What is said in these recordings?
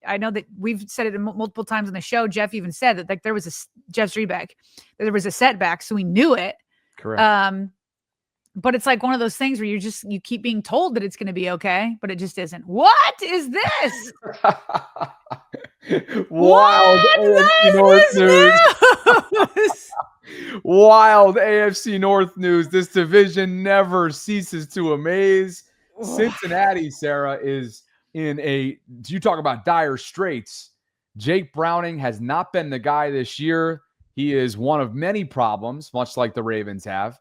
I know that we've said it multiple times on the show. Jeff even said that like there was Jeff Strebeck, there was a setback, so we knew it. Correct. But it's like one of those things where you keep being told that it's going to be okay, but it just isn't. What is this? Wild AFC North news. Wild AFC North news. This division never ceases to amaze. Cincinnati, Sarah, is you talk about dire straits. Jake Browning has not been the guy this year. He is one of many problems, much like the Ravens have.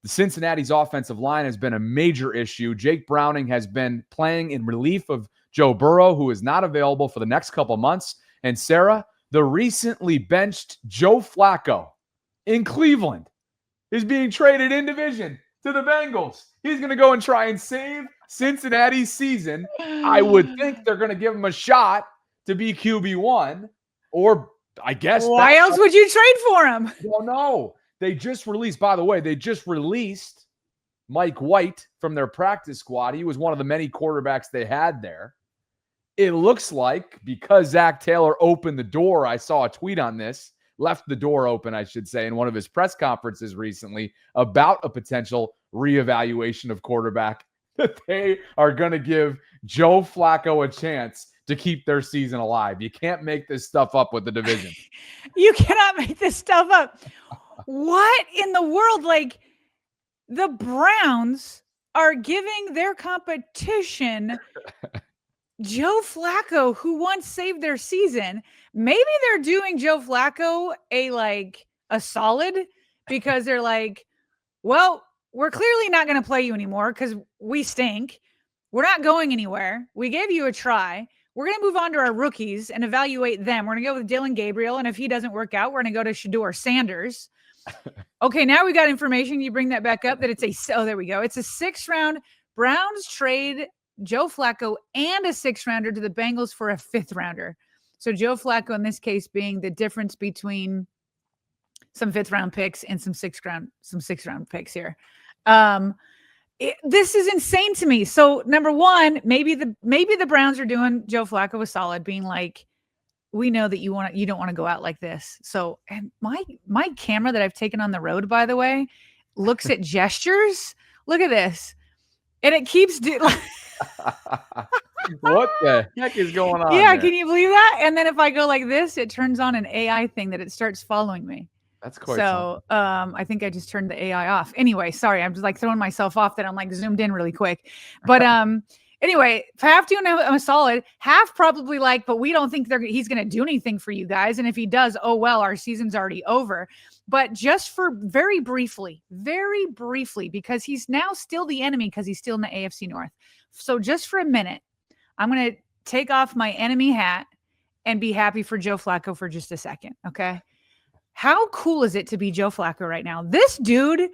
The Cincinnati's offensive line has been a major issue. Jake Browning has been playing in relief of Joe Burrow, who is not available for the next couple months. And Sarah, the recently benched Joe Flacco in Cleveland is being traded in division to the Bengals. He's going to go and try and save Cincinnati's season. I would think they're going to give him a shot to be QB1, or I guess. Why else would you trade for him? Well, no. They just released Mike White from their practice squad. He was one of the many quarterbacks they had there. It looks like because Zach Taylor opened the door, I saw a tweet on this, left the door open, I should say, in one of his press conferences recently about a potential reevaluation of quarterback, that they are going to give Joe Flacco a chance to keep their season alive. You can't make this stuff up with the division. You cannot make this stuff up. What in the world? Like, the Browns are giving their competition Joe Flacco, who once saved their season. Maybe they're doing Joe Flacco a solid, because they're like, well, we're clearly not going to play you anymore because we stink. We're not going anywhere. We gave you a try. We're going to move on to our rookies and evaluate them. We're going to go with Dylan Gabriel. And if he doesn't work out, we're going to go to Shedeur Sanders. Okay, now we got information. You bring that back up that there we go. It's a 6th round. Browns trade Joe Flacco and a 6th rounder to the Bengals for a 5th rounder. So Joe Flacco in this case being the difference between some 5th round picks and some 6th round picks here. This is insane to me. So number one, maybe the Browns are doing Joe Flacco a solid, being like, we know that you don't want to go out like this. So, and my camera that I've taken on the road, by the way, looks at gestures. Look at this. And it keeps doing. What the heck is going on? Yeah. There? Can you believe that? And then if I go like this, it turns on an AI thing that it starts following me. That's quite so. I think I just turned the AI off. Anyway, sorry. I'm just like throwing myself off that I'm like zoomed in really quick, but, anyway, half doing a solid, half probably like, but we don't think he's going to do anything for you guys. And if he does, oh, well, our season's already over. But just for very briefly, because he's now still the enemy because he's still in the AFC North. So just for a minute, I'm going to take off my enemy hat and be happy for Joe Flacco for just a second. Okay. How cool is it to be Joe Flacco right now? This dude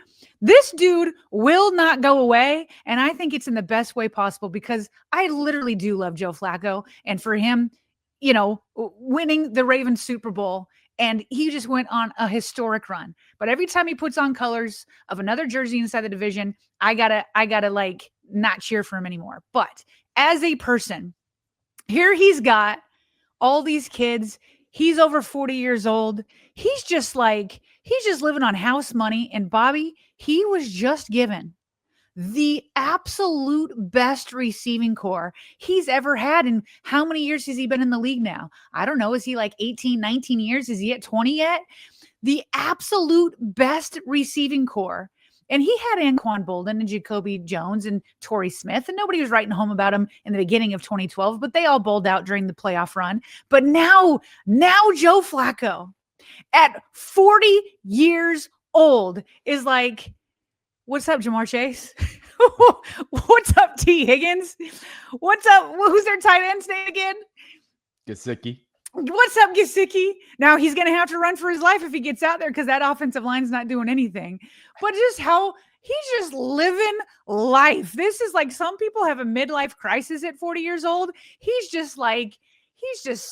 will not go away. And I think it's in the best way possible, because I literally do love Joe Flacco. And for him, winning the Ravens Super Bowl, and he just went on a historic run. But every time he puts on colors of another jersey inside the division, I gotta like not cheer for him anymore. But as a person, here he's got all these kids. He's over 40 years old. He's just living on house money. And Bobby, he was just given the absolute best receiving core he's ever had. And how many years has he been in the league now? I don't know. Is he like 18, 19 years? Is he at 20 yet? The absolute best receiving core. And he had Anquan Bolden and Jacoby Jones and Torrey Smith, and nobody was writing home about him in the beginning of 2012, but they all bowled out during the playoff run. But now Joe Flacco at 40 years old is like, what's up, Jamar Chase? What's up, T. Higgins? What's up? Who's their tight end's name again? Gesicki. What's up, Gesicki? Now he's going to have to run for his life if he gets out there, because that offensive line's not doing anything. But just how he's just living life. This is like, some people have a midlife crisis at 40 years old. He's just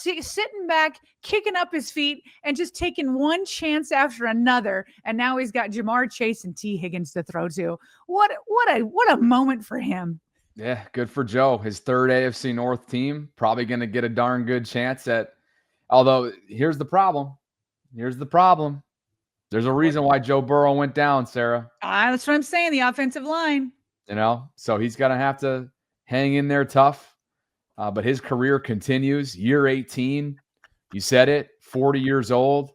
sitting back, kicking up his feet, and just taking one chance after another. And now he's got Jamar Chase and T. Higgins to throw to. What a moment for him. Yeah, good for Joe. His third AFC North team, probably going to get a darn good chance at. Although, here's the problem. Here's the problem. There's a reason why Joe Burrow went down, Sarah. That's what I'm saying. The offensive line. So he's going to have to hang in there tough. But his career continues. Year 18, you said it, 40 years old,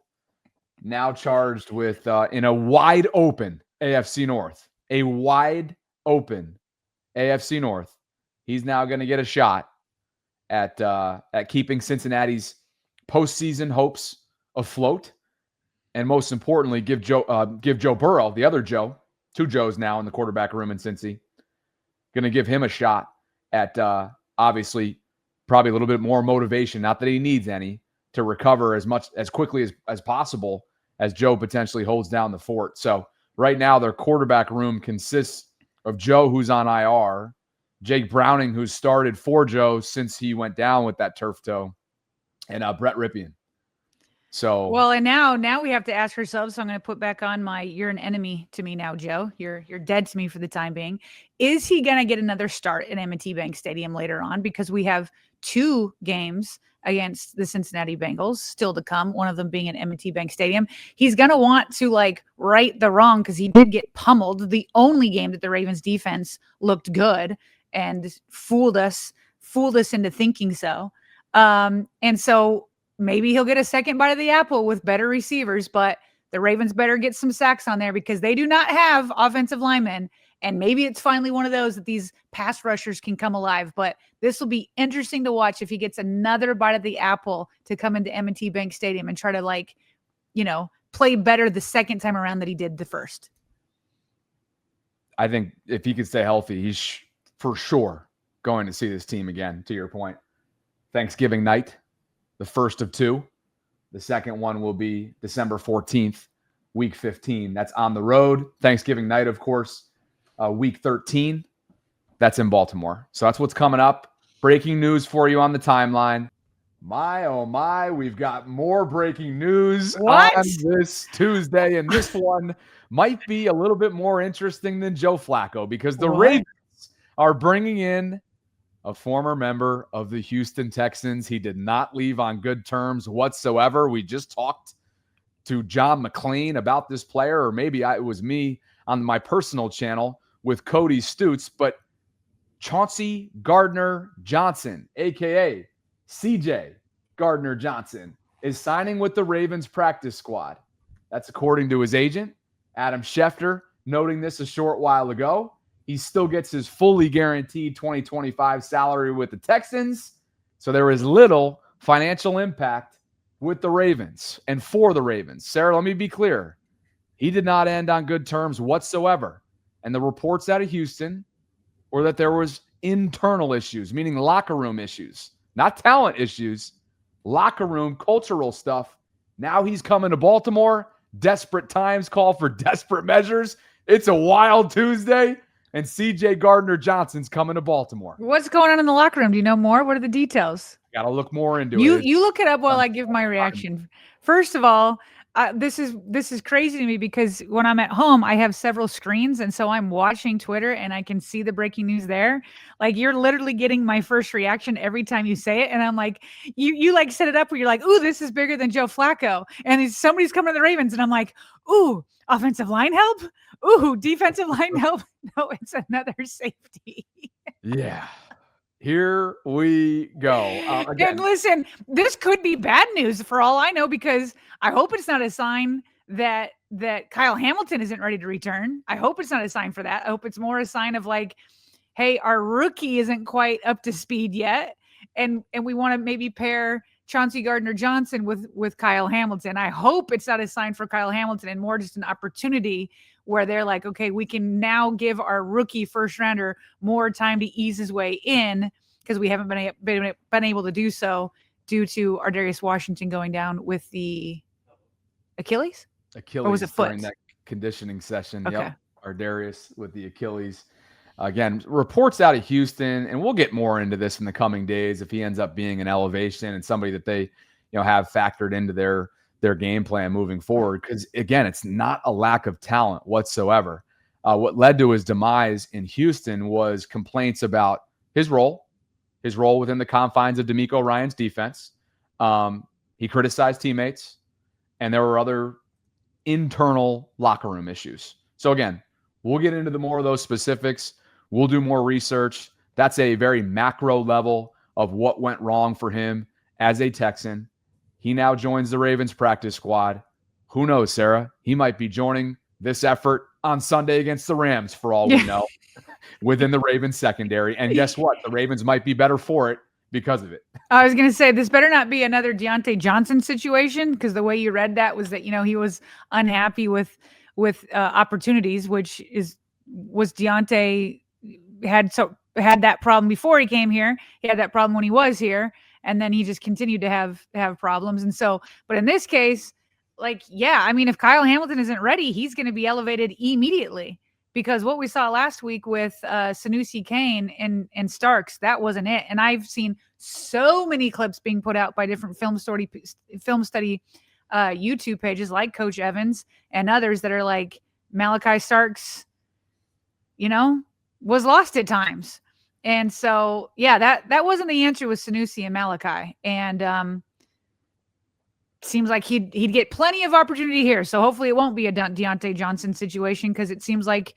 now charged with in a wide open AFC North. A wide open AFC North. He's now going to get a shot at keeping Cincinnati's postseason hopes afloat, and most importantly, give Joe Burrow, the other Joe, two Joes now in the quarterback room in Cincy, going to give him a shot at obviously probably a little bit more motivation. Not that he needs any to recover as quickly as possible as Joe potentially holds down the fort. So right now their quarterback room consists of Joe, who's on IR, Jake Browning, who's started for Joe since he went down with that turf toe, and Brett Ripien. So well, and now we have to ask ourselves. So I'm going to put back on my "you're an enemy to me now, Joe. You're dead to me for the time being." Is he going to get another start at M&T Bank Stadium later on? Because we have 2 games against the Cincinnati Bengals still to come. One of them being at M&T Bank Stadium. He's going to want to right the wrong because he did get pummeled. The only game that the Ravens defense looked good and fooled us into thinking so. And so maybe he'll get a second bite of the apple with better receivers, but the Ravens better get some sacks on there because they do not have offensive linemen. And maybe it's finally one of those that these pass rushers can come alive. But this will be interesting to watch if he gets another bite of the apple to come into M&T Bank Stadium and try to play better the second time around that he did the first. I think if he can stay healthy, he's for sure going to see this team again, to your point. Thanksgiving night, the first of 2. The second one will be December 14th, week 15. That's on the road. Thanksgiving night, of course, week 13. That's in Baltimore. So that's what's coming up. Breaking news for you on the timeline. My, oh my, we've got more breaking news on this Tuesday. And this one might be a little bit more interesting than Joe Flacco because the Ravens are bringing in a former member of the Houston Texans. He did not leave on good terms whatsoever. We just talked to John McClain about this player, or maybe it was me on my personal channel with Cody Stutz, but Chauncey Gardner-Johnson, a.k.a. CJ Gardner-Johnson, is signing with the Ravens practice squad. That's according to his agent, Adam Schefter, noting this a short while ago. He still gets his fully guaranteed 2025 salary with the Texans. So there is little financial impact with the Ravens and for the Ravens. Sarah, let me be clear. He did not end on good terms whatsoever. And the reports out of Houston were that there was internal issues, meaning locker room issues, not talent issues, locker room, cultural stuff. Now he's coming to Baltimore. Desperate times call for desperate measures. It's a wild Tuesday. And CJ Gardner-Johnson's coming to Baltimore. What's going on in the locker room? Do you know more? What are the details? Got to look more into it. You look it up while I give my reaction. First of all, this is crazy to me because when I'm at home, I have several screens. And so I'm watching Twitter and I can see the breaking news there. Like you're literally getting my first reaction every time you say it. And I'm like, you like set it up where you're like, ooh, this is bigger than Joe Flacco. And somebody's coming to the Ravens. And I'm like, ooh, offensive line help? Ooh, defensive line help? No, it's another safety. Yeah. Here we go. And listen, this could be bad news for all I know, because I hope it's not a sign that Kyle Hamilton isn't ready to return. I hope it's not a sign for that. I hope it's more a sign of like, hey, our rookie isn't quite up to speed yet. And we want to maybe pair Chauncey Gardner-Johnson with Kyle Hamilton. I hope it's not a sign for Kyle Hamilton and more just an opportunity where they're like, okay, we can now give our rookie first rounder more time to ease his way in, because we haven't been able to do so due to Ardarius Washington going down with the Achilles, or was it foot? During that conditioning session. Okay. Yep. Ardarius with the Achilles. Again, reports out of Houston, and we'll get more into this in the coming days if he ends up being an elevation and somebody that they, have factored into their game plan moving forward. Because again, it's not a lack of talent whatsoever. what led to his demise in Houston was complaints about his role within the confines of DeMeco Ryans' defense. He criticized teammates, and there were other internal locker room issues. So again, we'll get into more of those specifics. We'll do more research. That's a very macro level of what went wrong for him as a Texan. He now joins the Ravens practice squad. Who knows, Sarah? He might be joining this effort on Sunday against the Rams, for all we know, within the Ravens secondary. And guess what? The Ravens might be better for it because of it. I was going to say, this better not be another Deontay Johnson situation, because the way you read that was that, he was unhappy with opportunities, was Deontay had that problem before he came here. He had that problem when he was here, and then he just continued to have problems. And so, but in this case, if Kyle Hamilton isn't ready, he's going to be elevated immediately, because what we saw last week with Sanusi Kane and Starks, that wasn't it. And I've seen so many clips being put out by different film study YouTube pages like Coach Evans and others that are like, Malachi Starks, was lost at times. And so, that wasn't the answer with Sanusi and Malachi. And seems like he'd get plenty of opportunity here. So hopefully it won't be a Deontay Johnson situation, because it seems like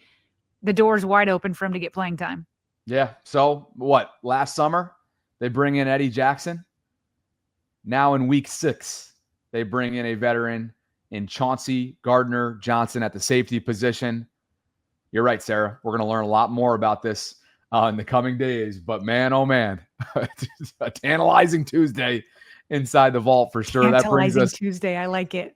the door's wide open for him to get playing time. Yeah. So what? Last summer, they bring in Eddie Jackson. Now in week 6, they bring in a veteran in Chauncey Gardner-Johnson at the safety position. You're right, Sarah. We're going to learn a lot more about this in the coming days. But man, oh man, a tantalizing Tuesday inside the vault for sure. That brings us Tuesday. I like it.